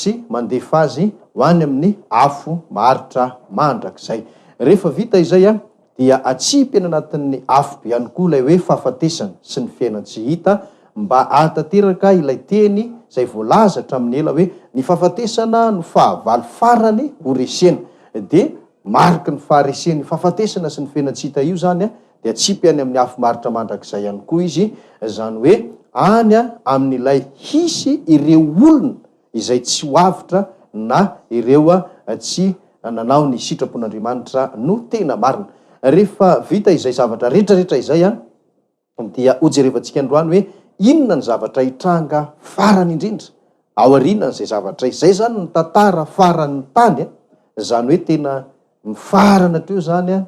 sy mandefa azy ho any amin'ny afo maharitra mandrakizay. Rehefa vita izay a dia atsipy eny anatin'ny afo be ihany koa ilay hoe fahafatesana sy ny fiainany tsy hita mba ahatateraka ilay teny izay voalaza hatramin'ny ela hoe ny fahafatesana no fahavalo farany ho resena. De mariky ny fahareseny fahafatesana sy ny fiainany tsy hita io zany a de atsipy any amin'ny afo maharitra mandrakizay ihany koa izy, zany hoe any amin'ilay hisy ireo olona izay tsy hoavitra na ireo tsy nanao ny sitrapon'Andriamanitra no tena marina. Rehefa vita izay zavatra rehetrarehetra izay dia hojerevantsika androany hoe inona ny zavatra hitranga farany indrindra ao aorianan'izay zavatra izay zany ny tantara faran'ny tany zany hoe tena mifarana treo zany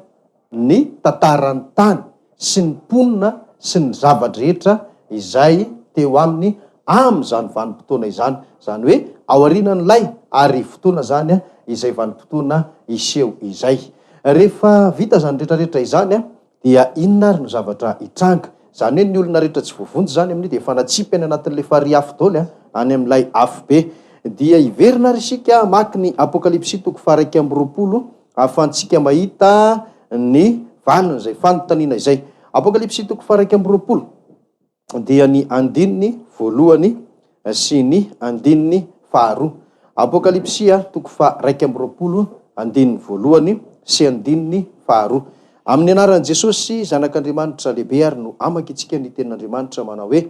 ny tantaran'ny tany sy ny mponina sy ny zavadrehetra izay teo aminy am'izany vanim-potoana izany, zany hoe ao aorianan'ilay ary fotoana zany izay vanim-potoana iseho izay. Rehefa vita zany rehetrarehetra izany dia inona ary no zavatra hitranga, zany hoe ny olona rehetra tsy voavonjy zany amin'io de fanatsipy any anatin'le farihy afo daoly any amin'ilay afo be. Dia iverina ary isika maky ny apokalipsy 1:20 ahafahantsika mahita ny valiny izay fanontaniana izay. Apokalipsy 1:20 dia ny andininy voalohany sy ny andininy faharoa. Apokalipsia 1:20 andininy voalohany sy andininy faharoa. Amin'ny anaran'i Jesosy zanak'Andriamanitra lehibe ary no amaky itsika ny tenin'Andriamanitra manao hoe: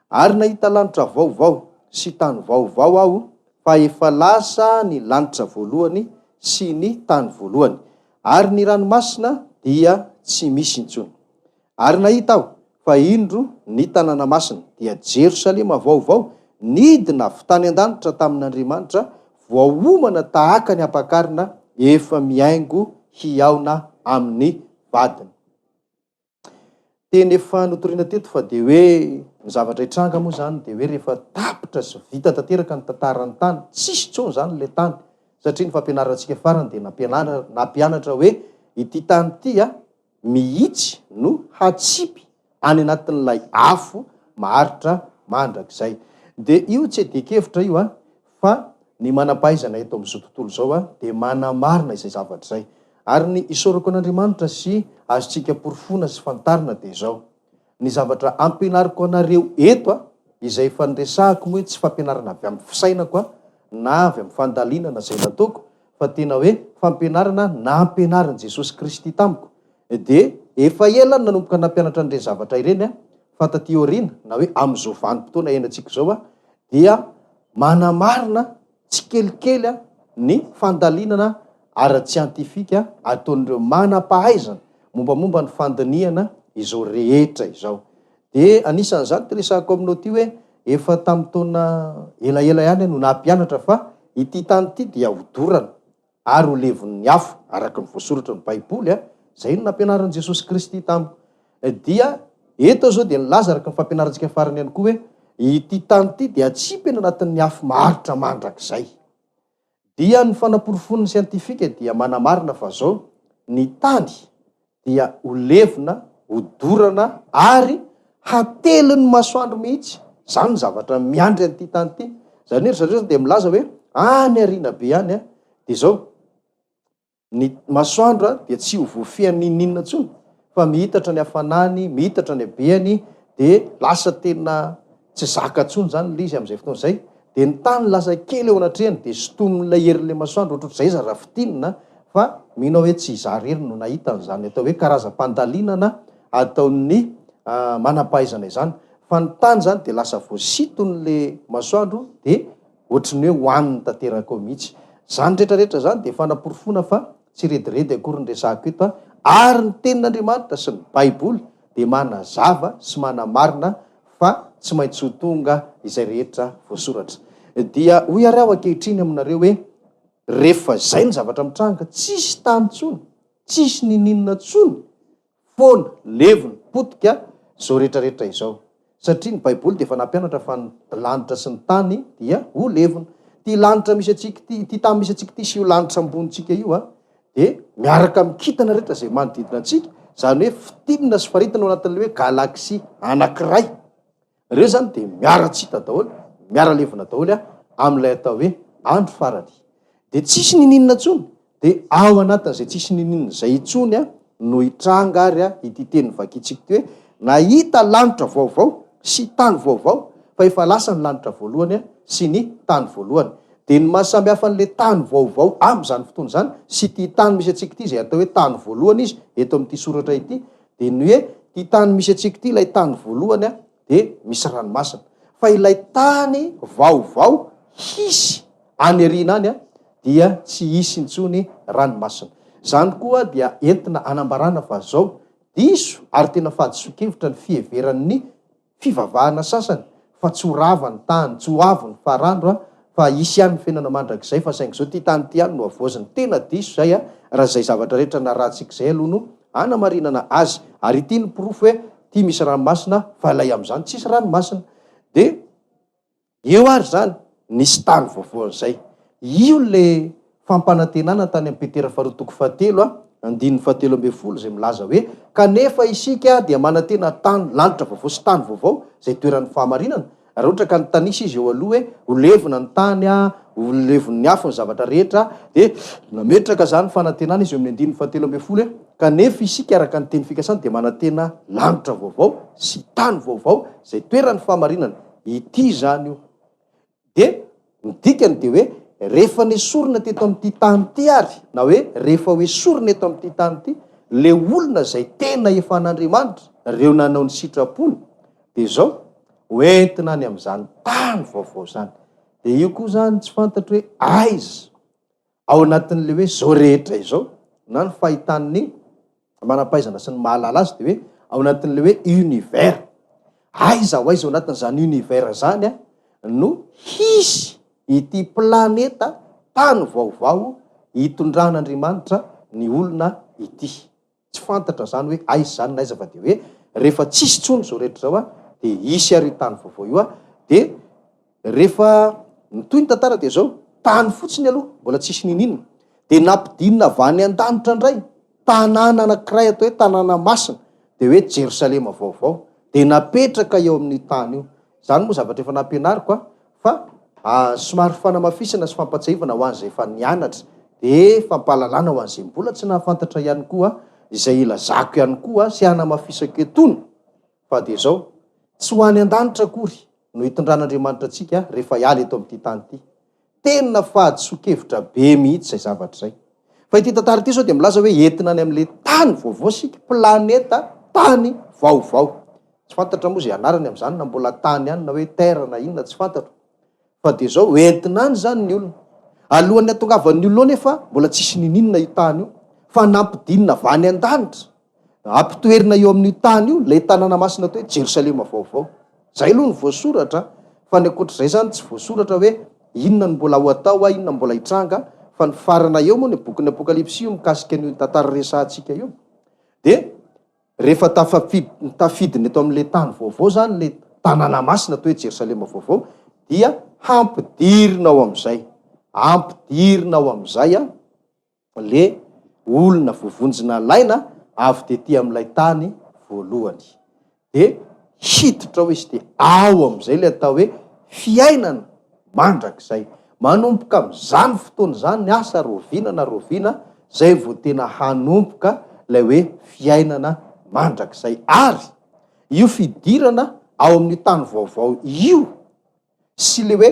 ary nahita lanitra vaovao sy tany vaovao aho, fa efa lasa ny lanitra voalohany sy ny tany voalohany, ary ny ranomasina dia tsy misy intsony. Ary nahita aho fa indro ny tanàna masina dia Jerosalema vaovao nidina avy tany an-danitra tamin'Andriamanitra, voaomana tahaka ny ampakarina efa miaingo hiaona amin'ny vadiny. Teny efa notoriana teto fa de hoe ny zavatra hitranga moa zany de hoe rehefa tapitra sy vita tanteraka ny tantaran'ny tany, tsisy tsony zany le tany, satria ny fampianarantsika farany de nampianatra hoe ity tany ity mihitsy no hatsipy any anatin'ilay afo maharitra mandrakizay. De io tsy edikevitra io fa ny manam-pahaizana eto amin'izao tontolo zao de manamarina izay zavatra zay. Ary ny isorako an'Andriamanitra sy azontsika porofona sy fantarina de zao: ny zavatra ampianariko anareo eto izay efa niresahako moa tsy fampianarana avy amin'ny fisainako na avy amin'ny fandalinana zay nataoko, fa tena hoe fampianarana nampianarin' Jesosy Kristy tamiko. De efa ela nanomboka nampianatra an'ireny zavatra ireny fa taty aoriana na hoe am'izao vanim-potoana iainantsika zao dia manamarina tsy kelikely ny fandalinana ara-tsiantifika ataon'ireo manam-pahaizana mombamomba ny fandiniana izao rehetra izao. De anisan'izany teresahako aminao ty hoe efa tamin'ny taona elaela ihany no nampianatra fa ity tany ity dia hodorana ary ho levon'ny afo araka ny voasoratra ny baiboly zay no nampianaran'i Jesosy Kristy tamiko. Dia eto zao de nilaza araka ny fampianarantsika farany ihany koa hoe ity tany ity dia atsipy eny anatin'ny afo maharitra mandrakizay. Dia ny fanaporofon'ny siantifika dia manamarina fa zao ny tany dia ho levona, hodorana ary hatelin'ny masoandro mihitsy. Zany ny zavatra miandry an'ity tany ity. Zany hoe de milaza hoe any arina be any de zao ny masoandro dia tsy ho voafian'ny ninona tsony fa mihitatra ny hafanany, mihitatra ny habeany, de lasa tena tsy zaka tsony zany le izy am'izay fotoana zay. De ny tany lasa kely eo anatrehany de sotomin'ilay herin'le masoandro ohatr'izay za rafitinina, fa mino hoe tsy zarery no nahitany zany atao hoe karazam-pandalinana ataon'ny manam-pahaizana izany. Fa ny tany zany de lasa voasiton'le masoandro de ohatriny hoe hoaniny tanteraka ao mihitsy. Zany rehetrarehetra zany de fanaporofona fa tsy rediredy akory ny resahako eto ary ny tenin'Andriamanitra sy ny baiboly de manazava sy manamarina fa tsy maintsy ho tonga izay rehetra voasoratra. Dia hoy ary aho ankehitriny aminareo hoe rehefa zay ny zavatra mitranga, tsisy tany tsony, tsisy nininona tsony, foana levony potika zao rehetrarehetra izao. Satria ny baiboly de efa nampianatra fa ny lanitra sy ny tany dia ho levona. Ty lanitra misy atsika ty tany misy atsika ty sy io lanitra ambonitsika io de miaraka mikitana rehetra zay manodidina antsika, zany hoe fitinina sy faritana ao anatin'le hoe galaxie anankiray. Reo zany de miara-tsita daholo, miara-levona daholo amin'ilay atao hoe andro farany de tsisy nininona tsony de ao anatin'zay tsisy nininona zay itsony a no hitranga ary a ity teny vakitsika ty hoe nahita lanitra vaovao sy tany vaovao fa efa lasa ny lanitra voalohany a sy ny tany voalohany de ny mahasamy hafa n'le tany vaovao am'zany fotoana zany sy ty tany misy atsika ty zay atao hoe tany voalohany izy eto amin'ity soratra ity de ny hoe ty tany misy atsika ty ilay tany voalohany a de misy ranomasina fa ilay tany vaovao hisy any arina any a dia tsy hisy intsony ranomasina zany koa dia entina anambarana fa zao diso ary tena fahadisokevitra ny fieveran'ny fivavahana sasany fa tsy horavany tany tsy hoaviny farandro a fa isy ihany ny fiainana mandrakizay fa saingy zao ty tany ty any no avoaziny tena diso zay a raha zay zavatra rehetra na rahantsika zay aloha no anamarinana azy ary ity ny porofo hoe ty misy ranomasina fa lay am'zany tsisy ranomasina de eo ary zany nisy tany vaovaon'zay io le fampanantenana tany amin'ny petera faharotoko fahatelo a andin'ny fahatelo ambe folo zay milaza hoe kanefa isika dia manantena tany lanitra vaovao sy tany vaovao zay toeran'ny fahamarinana raha ohatra ka nytanisa izy eo aloha hoe holevona ny tany a holevon'ny afo ny zavatra rehetra de nametraka zany fanantenana izy eo amin'ny andin'ny fahatelo ambe folo hoe kanefa isika araka ny teny fikasany dia manantena lanitra vaovao sy tany vaovao zay toeran'ny fahamarinana ity zany io de midikany de hoe rehefa nesorina teto amin'ity tany ty ary na hoe rehefa hoe sorina eto amin'ity tany ty le olona zay tena efa an'andriamanitra reo nanao ny sitrapony de zao hoentina any am'zany tany vaovao zany de io koa zany tsy fantatro hoe aiza ao anatin'le hoe zao rehetra izao na ny fahitan'ny manampaizana sy ny mahalala azy de hoe ao anatin'le hoe univers aiza ho aiza ao anatin'zany univers zany a no hisy ity planeta tany vaovao hitondran'andriamanitra ny olona ity tsy fantatra zany hoe aiza zany naiza fa de hoe rehefa tsisy tsony zao rehetra zao a de isy ary tany vaovao io a de rehefa nytoy ny tantara de zao tany fotsiny aloha mbola tsisy nininona de nampidinina vany an-danitra indray tanàna anankiray atao hoe tanàna masina de hoe Jerosalema vaovao de napetraka eo amin'ny tany io zany moa zavatra efa nampianariko a fa somary fanamafisana sy fampatsahivana ho an'zay efa nianatra de fampahalalana ho an'zay mbola tsy nahafantatra ihany koa izay ilazako ihany koa sy hanamafisako etony fa de zao tsy ho any an-danitra akory no hitondran'andriamanitra atsika rehefa hialy eto amin'ity tany ity tena fahadisokevitra be mihitsy zay zavatra zay fa ity tantara ity zao de milaza hoe entina any am'le tany vaovao sika planeta tany vaovao tsy fantatra moa zay anarany am'zany na mbola tany any na hoe terre na inona tsy fantatro fa de zao entina any zany ny olona alohan'ny atongavan'ny olona nefa mbola tsisy nininona io tany io fa nampidinina vany an-danitra ampitoerina eo amin'io tany io le tanàna masina atao hoe Jerosalema vaovao zay aloha ny voasoratra fa ny akoatr'izay zany tsy voasoratra hoe inona ny mbola ho atao a inona mbola hitranga fa ny farana eo moa ny bokin'ny apokalipsy io mikasika an'io tantara resantsika io de rehefa tafidiny eto amin'le tany vaovao zany le tanàna masina atao hoe Jerosalema vaovao dia hampidirina ao am'zay a le olona vovonjina laina avy de ty am'ilay tany voalohany de hiditra ao izy de ao am'zay le atao hoe fiainana mandrakizay manomboka am'zany fotoana zany ny asa roviana zay vo tena hanomboka lay hoe fiainana mandrakizay ary io fidirana ao amin'ny tany vaovao io sy le hoe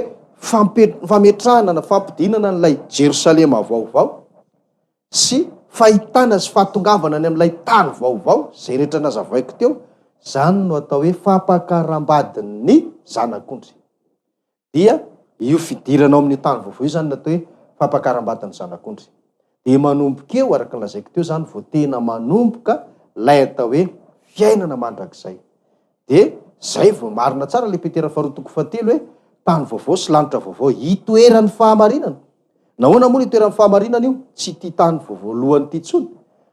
fametrahana na fampidinana n'lay Jerosalema vaovao sy fahitana sy fahatongavana ny am'ilay tany vaovao zay rehetra nazavaiko teo zany no atao hoe fampakarambadin'ny zanak'ondry dia io fidirana ao amin'ny tany vaovao io zany natao hoe fampakarambadin'ny zanak'ondry de manomboka eo araka lazaiko teo zany vo tena manomboka lay atao hoe fiainana mandrakizay de zay vo marina tsara le petera faharotoko fahatelo hoe tany vaovao sy lanitra vaovao hitoeran'ny fahamarinana nahoana moa ny hitoeran'ny fahamarinana io tsy ty tany voalohany ty tsony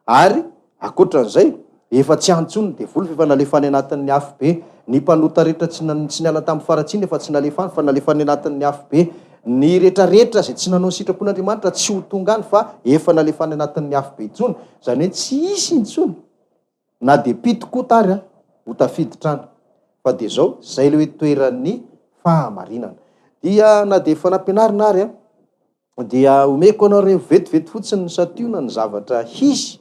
ary akoatran'izay efa tsy antsony de volo fefa nalefany anatin'ny afo be ny mpanota rehetra tsy niala tamin'ny faratsiny efa tsy nalefany fa nalefany anatin'ny afo be ny rehetrarehetra zay tsy nanao ny sitrapon'andriamanitra tsy ho tonga any fa efa nalefany anatin'ny afo be intsony zany hoe tsy isy intsony na de pitokota ary ho tafiditrany fa de zao zay le hoe toeran'ny fahamarinana dia na de efa nampianarina ary dia omeko anao reo vetivety fotsiny ny sationa ny zavatra hisy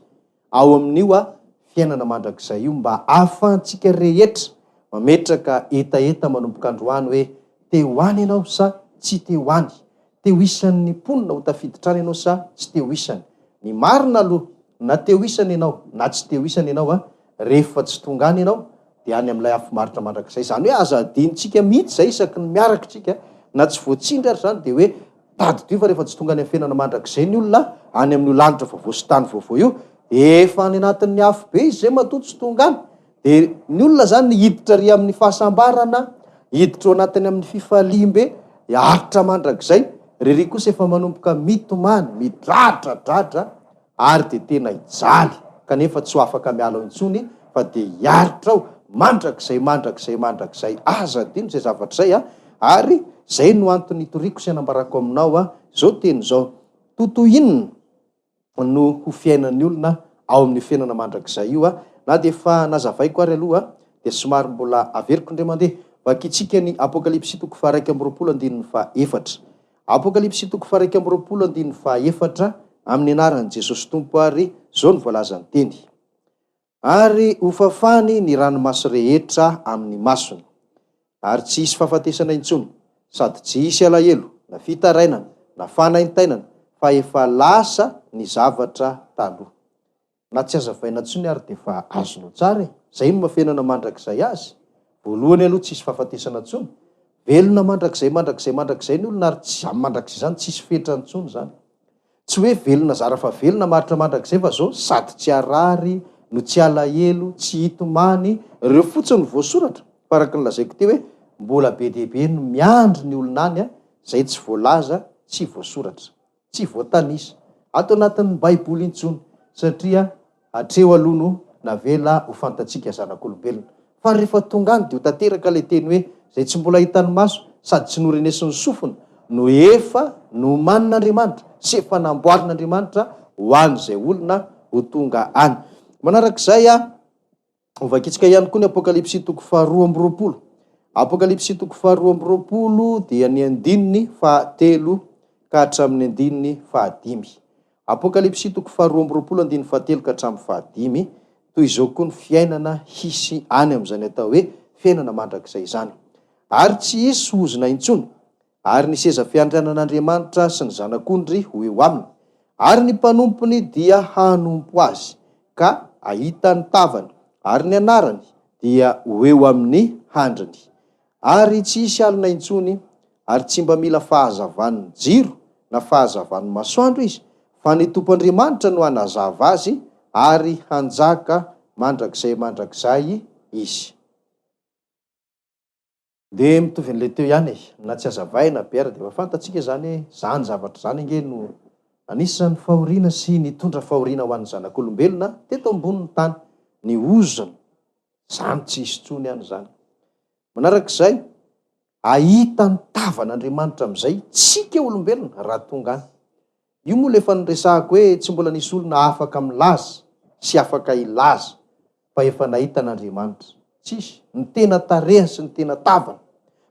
ao amin'io fiainana mandrakizay io mba ahafahantsika rehetra mametraka etaeta manomboka androany hoe te hoany ianao sa tsy te hoany, te ho isan'ny mponina ho tafiditrany ianao sa tsy te ho isany. Ny marina aloha na te ho isany ianao na tsy te ho isany ianao rehefa tsy tonga any ianao dia any amin'ilay afimaritra mandrakizay. Zany hoe aza adinitsika mihitsy zay isaky ny miaraka tsika na tsy voatsindry ary zany dia hoe tady fa rehefa tsy tonga any amin'ny fiainana mandrakizay ny olona any amin'io lanitra vaovao sy tany vaovao io efa any anatin'ny afo be izy zay matoa tsy tonga any. Dia ny olona zany hiditra ry amin'ny fahasambarana, hiditra ao anatiny amin'ny fifalimbe aritra mandrakizay, rery kosa efa manomboka mitomany midradradratra ary dia tena hijaly kanefa tsy ho afaka miala ao intsony fa dia hiaritra ao mandrakizay aza dino zay zavatra zay ary zay no antony toriko sy anambarako aminao zao teny zao totoinina no ho fiainan'ny olona ao amin'ny fiainana mandrakizay io na dia efa nazavaiko ary aloha dia somary mbola averiko indray mandeha vakitsika ny apokalipsy toko faha 1:24 apokalipsy toko faha 1:24 amin'ny anaran'i Jesosy Tompo ary zao ny voalazany teny: ary hofafany ny ranomasy rehetra amin'ny masony ary tsy hisy fahafatesana intsony sady tsy hisy alahelo na fitarainana na fanaintainana fa efa lasa ny zavatra taloha. Na tsy azavaina intsony ary dia efa azonao tsara zay no mahafiainana mandrakizay azy. Voalohany aloha tsy hisy fahafatesana intsony, velona mandrakizay ny olona ary tsy mandrakizay zany tsisy fetra intsony zany. Tsy hoe velona zara fa velona maritra mandrakizay fa zao sady tsy arary no tsy alahelo tsy hitomany ireo fotsiny voasoratra faraka ny lazaiko teo hoe mbola be dehibe no miandry ny olona any zay tsy voalaza tsy voasoratra tsy voatanisa ato anatin'ny baiboly intsony satria hatreo aloha no navela ho fantatsika zanak'olombelona fa rehefa tonga any dia ho tanteraka ilay teny hoe zay tsy mbola hitany maso sady tsy norenesin'ny sofina no efa nomanin'Andriamanitra sy efa namboarin'Andriamanitra ho an'izay olona ho tonga any. Manarak'izay vakitsika ihany koa ny apokalipsy toko faha 2:20 apokalipsy toko faha 2:20 dia ny andininy fahatelo ka hatramin'ny andininy fahadimy. Apokalipsy toko faha 2:20 andininy fahatelo ka hatramin'ny fahadimy. Toy izao koa ny fiainana hisy any amin'izany atao hoe fiainana mandrakizay zany. Ary tsy hisy ozona intsony ary ny seza fiandrianan'Andriamanitra sy ny zanak'ondry ho eo aminy ary ny mpanompony dia hanompo azy ka ahita ny tavany ary ny anarany dia ho eo amin'ny handrany. Ary tsy hisy alina intsony ary tsy mba mila fahazavan'ny jiro na fahazavan'ny masoandro izy fa ny tompoandriamanitra no hanazava azy ary hanjaka mandrakizay izy. Dia mitovy an'ilay teo ihany na tsy hazavaina be ary dia efa fantatsika zany hoe zany zavatra zany ange no anisan'ny fahoriana sy nitondra fahoriana ho an'ny zanak'olombelona teto ambonin'ny tany. Ny ozona zany tsy hisy tsony any zany. Manarak'izay ahita ny tavan'Andriamanitra amin'izay tsika olombelona raha tonga any. Io moa lefa niresahako hoe tsy mbola nisy olona afaka milaza sy afaka ilaza fa efa nahita n'Andriamanitra. Tsisy ny tena tareha sy ny tena tavana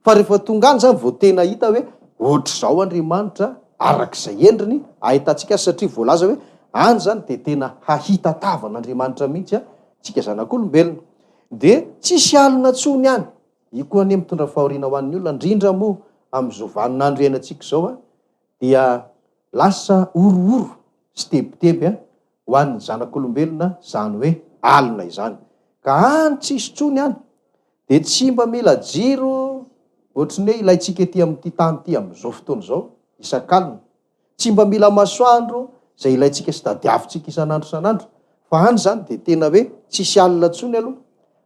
fa rehefa tonga any zany vao tena hita hoe ohatr'izao Andriamanitra arak'izay endriny ahitantsika azy satria voalaza hoe any zany dia tena hahita tavan'Andriamanitra mihitsy tsika zanak'olombelona. Dia tsisy alina tsony any. Io koa anie mitondra fahoriana ho an'ny olona indrindra moa amin'izao vaninandro iainantsika zao dia lasa orooro sy tebiteby ho an'ny zanak'olombelona zany hoe alina izany. Ka any tsisy tsony any dia tsy mba mila jiro ohatrany hoe ilayntsika ety amin'ity tany ity amin'izao fotoana izao isan-kalina. Tsy mba mila masoandro zay ilayntsika sy tadiavintsika isan'andro isan'andro fa any zany dia tena hoe tsisy alina tsony aloha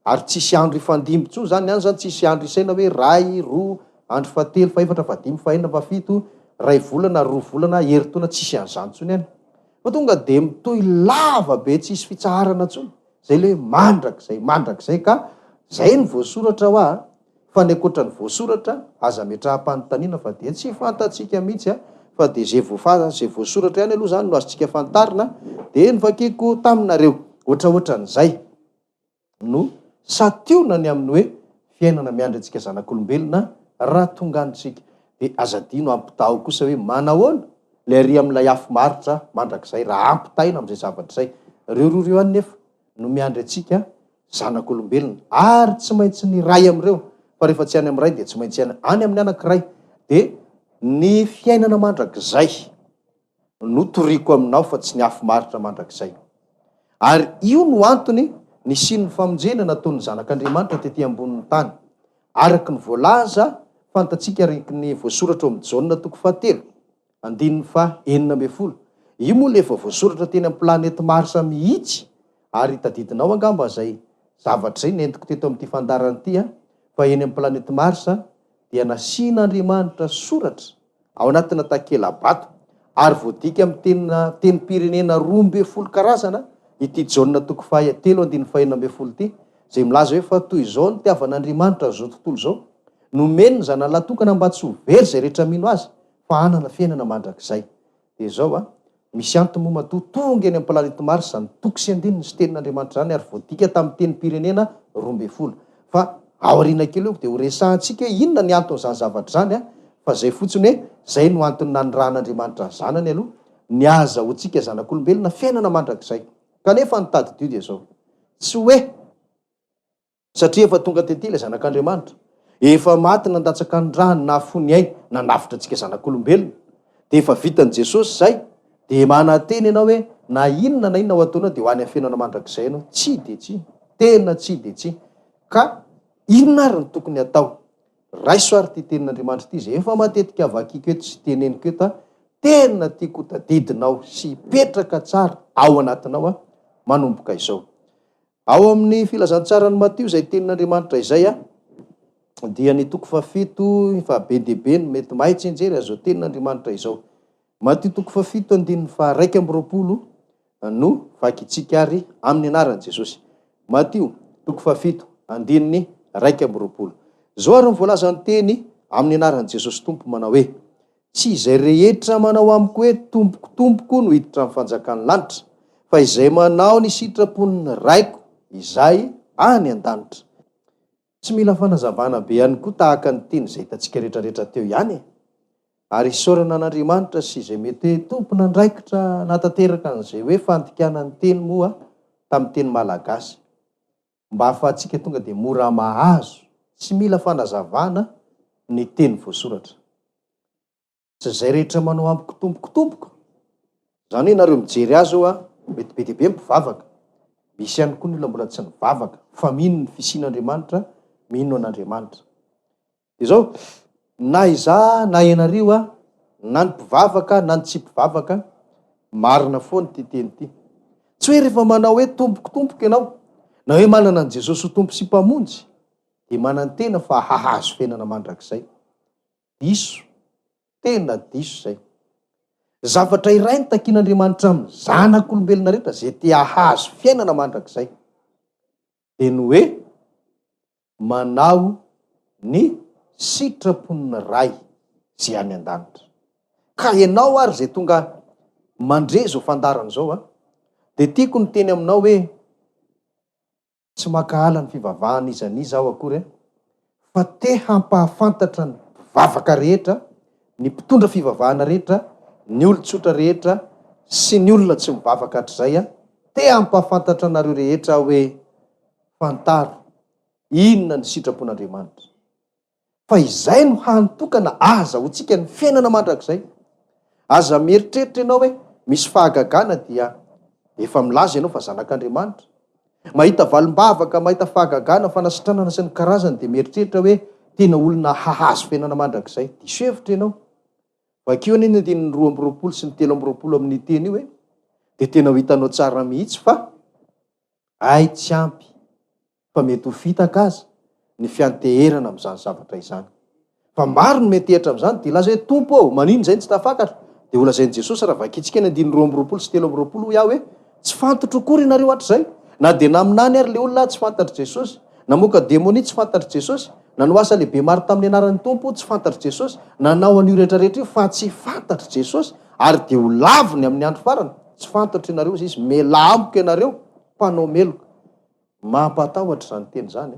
ary tsisy andro ifandimby tsony zany any zany tsisy andro isaina hoe ray, roa, andro fahatelo, faefatra, fahadimy, fahenina, fahafito, ray volana, roa volana, herintaona tsisy an'izany tsony any. Fa tonga dia mitohy lava be tsisy fitsaharana tsony. Zay le mandrakizay ka zay ny voasoratra ho fa ny ankoatra ny voasoratra aza metraham-panontaniana fa dia tsy fantatsika mihitsy fa dia zay voasoratra ihany aloha zany no azontsika fantarina. Dia nivakiko taminareo ohatraohatran'izay no sationany amin'ny hoe fiainana miandry antsika zanak'olombelona raha tonga antsika. Dia aza dino ampitao kosa hoe manahoana le ry am'ilay afo maritra mandrakizay raha ampitaina am'izay zavatra zay. Reo any nefa no miandry atsika zanak'olombelona ary tsy maintsy ny ray am'ireo fa rehefa tsy any am'ray de tsy maintsy any amin'ny anankiray. De ny fiainana mandrakizay no toriko aminao fa tsy ny afo maritra mandrakizay. Ary io no antony ny sin'ny famonjena nataon'ny zanak'Andriamanitra tety ambonin'ny tany. Araky ny voalaza fantatsika ariky ny voasoratra amin'ny Jaona 7:9. Io moa lefa voasoratra teny amin'ny planety Marsa mihitsy ary tadidinao angamba zay zavatra zay nentiko teto amin'ity fandarana ity fa eny amin'ny planety Marsa dia nasian'Andriamanitra soratra ao anatina takela-bato ary voadika amin'ny teny pirenena 12 karazana ity Jaona 3:3 ity zay milaza hoe fa toy izao ny tiavan'Andriamanitra zao tontolo zao nomeny ny zanany latokana mba tsy ho very zay rehetra mino azy fa anana fiainana mandrakizay. De zao misy antony moa matoa tonga eny amin'ny planety Mars zany toko sy andininy sy tenin'Andriamanitra zany ary voadika tamin'ny teny pirenena 12. Fa ao aoriana kely eo de ho resahantsika inona ny antony zany zavatra zany fa zay fotsiny hoe zay no antony nanirahan'Andriamanitra zanany aloha ny azahoantsika zanak'olombelona fiainana mandrakizay. Kanefa ny tadidio de zao tsy hoe satria efa tonga tety le zanak'Andriamanitra efa maty nandatsaka ny rany na fony ainy nanafitra antsika zanak'olombelona de efa vitan'i Jesosy zay de mananteny ianao hoe na inona na inona ho ataonao de ho any amin'ny fiainana mandrakizay ianao. Tsy de tsy, tena tsy de tsy. Ka inona ary ny tokony atao? Raiso ary ty tenin'Andriamanitra ity zay efa matetika vakiko eto sy teneniko eto tena tiako tadidinao sy petraka tsara ao anatinao manomboka izao. Ao amin'ny filazantsarany Matio zay tenin'Andriamanitra izay dia ny toko 7 fa be dehibe no mety mahay tsenjery azo tenin'Andriamanitra izao. Matio toko 7:1 no vakitsika ary amin'ny anaran'i Jesosy. Matio toko 7:1. Zao ary voalaza ny teny amin'ny anaran'i Jesosy Tompo manao hoe tsy izay rehetra manao amiko hoe tompoko no hiditra amin'ny fanjakan'ny lanitra fa izay manao ny sitrapon'ny raiko izay any an-danitra. Tsy mila fanazavana be ihany koa tahaka ny teny zay hitantsika rehetrarehetra teo ihany. Ary isaorana an'Andriamanitra sy izay mety tompona andraikitra natanteraka an'izay hoe fandikanany teny moa tamin'ny teny malagasy mba ahafahantsika tonga de mora mahazo. Tsy mila fanazavana ny teny voasoratra. Tsy zay rehetra manao amiko tompoko. Zany hoe nareo mijery azy mety be dehibe mpivavaka. Misy ihany koa ny olona mbola tsy nivavaka fa mino ny fisian'Andriamanitra, mino an'Andriamanitra. De zao na iza na ianareo na ny mpivavaka na ny tsy mpivavaka marina foana ty teny ty. Tsy hoe rehefa manao hoe tompoko ianao na hoe manana an' Jesosy ho tompo sy mpamonjy de manantena fa hahazo fiainana mandrakizay. Diso, tena diso zay. Zavatra iray ny takian'Andriamanitra amin'ny zanak'olombelona rehetra zay te hahazo fiainana mandrakizay de ny hoe manao ny sitrapon'ny ray zay any an-danitra. Ka ianao ary zay tonga mandre zao fandarana zao de tiako ny teny aminao hoe tsy makahala ny fivavahana izaniza aho akory fa te hampahafantatra ny mpivavaka rehetra, ny mpitondra fivavahana rehetra, ny olon-tsotra rehetra sy ny olona tsy mivavaka hatr'izay te hampahafantatra anareo rehetra hoe fantaro inona ny sitrapon'Andriamanitra. Fa izay no hantokana azahoantsika ny fiainana mandrakizay. Aza mieritreritra ianao hoe misy fahagagana dia efa milaza ianao fa zanak'Andriamanitra. Mahita valim-bavaka, mahita fahagagana, fanasitranana sy ny karazany de mieritreritra hoe tena olona hahazo fiainana mandrakizay. Diso hevitra ianao. Vakeo ny 2:20 sy ny 3:20 amin'ny teny io de tena ho hitanao tsara mihitsy fa ay tsy ampy fa mety ho fitaka aza ny fianteherana amin'izany zavatra izany. Fa maro ny metehitra amin'izany de laza hoe tompo ao manino zay tsy tafakatra de ho lazain'i Jesosy raha vakitsika ny 2:20 sy 3:20 iaho hoe tsy fantatra akory ianareo hatr'izay na de naminany ary le olona tsy fantatry Jesosy, namoaka demonia tsy fantatry Jesosy, nanoasa lehibe maro tamin'ny anaran'ny tompo tsy fantatry Jesosy, nanao an'io rehetrarehetra io fa tsy fantatry Jesosy ary de ho laviny amin'ny andro farany. Tsy fantatry ianareo izy mela amiko ianareo mpanao meloka. Mampatahotra zany teny zany.